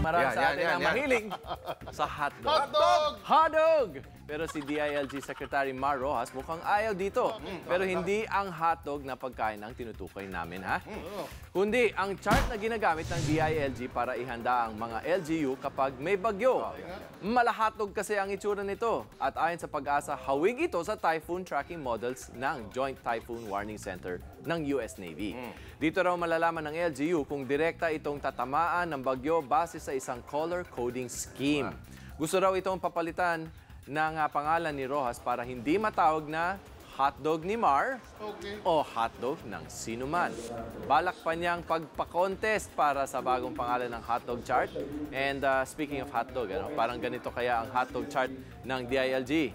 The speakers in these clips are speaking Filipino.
marami sa atin ang mahilig sa hotdog. Hotdog! Hotdog! Pero si DILG Secretary Mar Rojas mukhang ayaw dito. Pero hindi ang hotdog na pagkain ang tinutukoy namin, ha? Kundi ang chart na ginagamit ng DILG para ihanda ang mga LGU kapag may bagyo. Malahotdog kasi ang itsura nito. At ayon sa Pag-asa, hawig ito sa typhoon tracking models ng Joint Typhoon Warning Center ng US Navy. Dito raw malalaman ng LGU kung direkta itong tatamaan ng bagyo base sa isang color coding scheme. Gusto raw itong papalitan ng pangalan ni Rojas para hindi matawag na hotdog ni Mar o hotdog ng sinuman. Balak pa niyang pagpa-contest para sa bagong pangalan ng hotdog chart. And speaking of hotdog, parang ganito kaya ang hotdog chart ng DILG.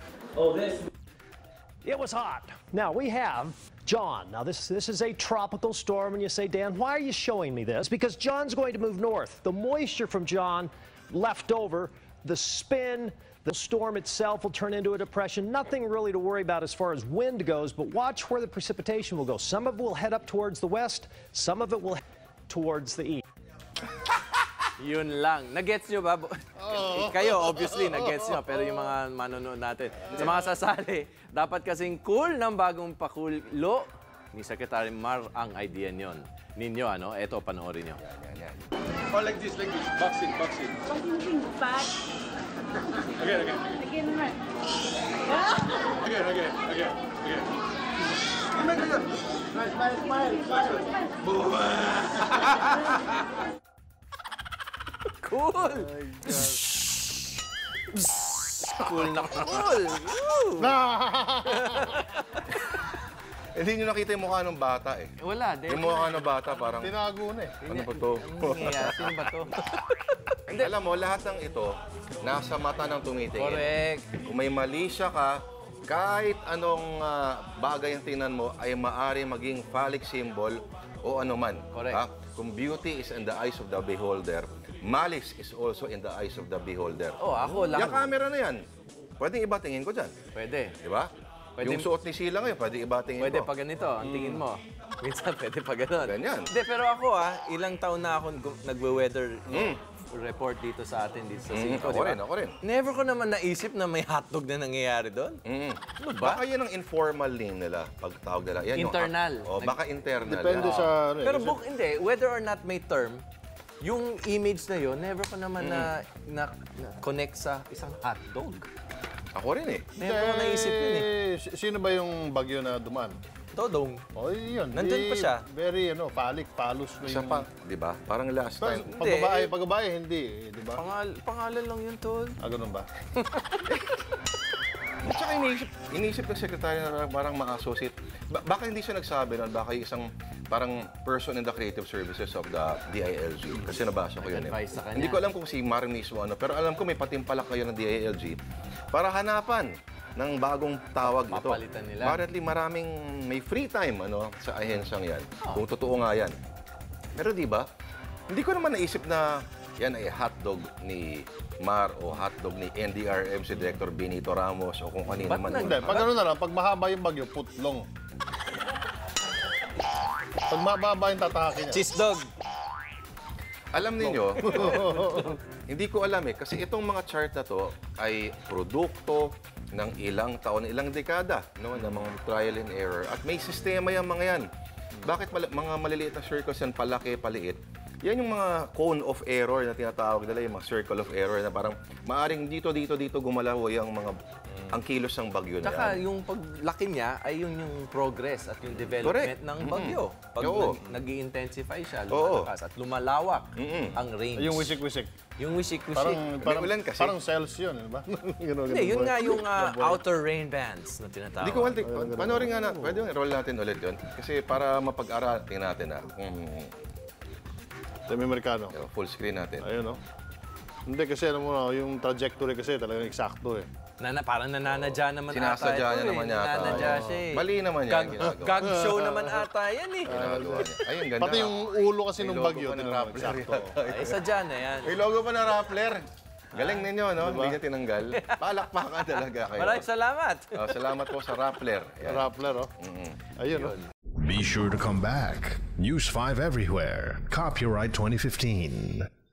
It was hot. Now we have John. Now this is a tropical storm, and you say, Dan, why are you showing me this? Because John's going to move north. The moisture from John left over, the spin, the storm itself will turn into a depression. Nothing really to worry about as far as wind goes, but watch where the precipitation will go. Some of it will head up towards the west, some of it will head towards the east. Yun lang. Nagets nyo ba? Kayo, obviously, nagets nyo. Pero yung mga manonood natin, sa mga sasali, dapat kasing cool ng bagong pakulo ni Secretary Mar ang idea ninyo, ano? Ito, panoorin nyo. Oh, like this. Boxing. Back. Again. Again naman. Again. Smile. Cool! Cool na cool! Hindi nyo nakita yung mukha ng bata eh. Wala, Yung mukha ng bata parang, Tinago na eh. ano ba to? Sino ba to? Alam mo, lahat ng ito, nasa mata ng tumitingin. Correct. Kung may mali siya ka, kahit anong bagay ang tingnan mo ay maaari maging phallic symbol o ano man. Correct. Ha? Kung beauty is in the eyes of the beholder, malice is also in the eyes of the beholder. Oh, ako lang. Yung camera na yan, pwedeng iba tingin ko dyan. Pwede. Di ba? Pwede. Yung suot ni Sheila ngayon, pwede iba tingin Pwede ko. pa ganito, ang tingin mo. Minsan pwede pa ganon. Ganyan. Hindi, pero ako ilang taon na ako nagwe-weather report dito sa atin, dito sa Cinco, di ba? Ako rin. Never ko naman naisip na may hotdog na nangyayari doon. Ano ba? Baka yan ang informal name nila, pagtawag nila. Yan Internal. Baka internal. Depende yan. sa... ano eh, Pero kasi- hindi, whether or not may term, yung image na yun, never ko naman na connect sa isang hotdog. Ako rin eh. Never ko naisip yun eh. Sino ba yung bagyo na dumaan? Todong. Oh, yun. Nandun pa siya. Very, phallus na Siya yung... pa, di ba? Parang last time. Pag-babae, hindi. Di ba? Pangalan lang yun, Tol. Ganun ba? At saka inisip ng sekretary na parang ma-associate. Baka hindi siya nagsabi nun, baka isang parang person in the creative services of the DILG. Kasi nabasa ko yun Advice sa kanya. Hindi ko alam kung si Mar mismo pero alam ko may patimpalak kayo ng DILG para hanapan ng bagong tawag ito. Papalitan nila. Apparently maraming may free time sa ahensyang yan. Kung totoo nga yan. Pero di ba, hindi ko naman naisip na yan ay hotdog ni Mar o hotdog ni NDRM si Director Benito Ramos o kung kanino man. Hindi, pag ano na lang, pag mahaba yung bagyo, putlong. Pag mahaba yung tatahakin niya. Cheese dog. Alam ninyo, hindi ko alam kasi itong mga chart na to ay produkto ng ilang taon, ilang dekada, ng mga trial and error. At may sistema yung mga yan. Bakit mga maliliit na circles yan, palaki, paliit? Yan yung mga cone of error na tinatawag nila, yung mga circle of error na parang maaring dito gumalaw yung mga ang kilos ng bagyo na Tsaka yan. yung paglaki niya ay yung progress at yung development ng bagyo. Pag nag-i-intensify siya, lumalakas at lumalawak ang range. Yung wisik-wisik. Yung wisik-wisik. May ulan kasi. Parang cells yun, di ba? Hindi, yun nga yung outer rain bands na tinatawag. Hindi ko alam. Panoorin nga na. Pwede yung roll natin ulit yun. Kasi para mapag-aratin natin Semi-Amerikano. full screen natin. Ayun, no? Hindi kasi, alam mo na, yung trajectory kasi talagang eksakto eh. Parang nananadya naman Sinasadya ata niya naman yata. Nananadya siya eh. Mali naman yan. ginagawa. Gag show naman ata yan eh. Ginagawa niya. Ayun, ganda. Pati yung ulo kasi May ng logo bagyo, pa ng tinanong Rappler eksakto. yata. Ay, sadya na yan. May logo pa na Rappler. Galing ninyo, no? Hindi niya tinanggal. Palakpakan talaga kayo. Maraming salamat. Salamat po sa Rappler. Yan. Rappler, oh. Ayun, oh. Be sure to come back. News 5 everywhere. Copyright 2015.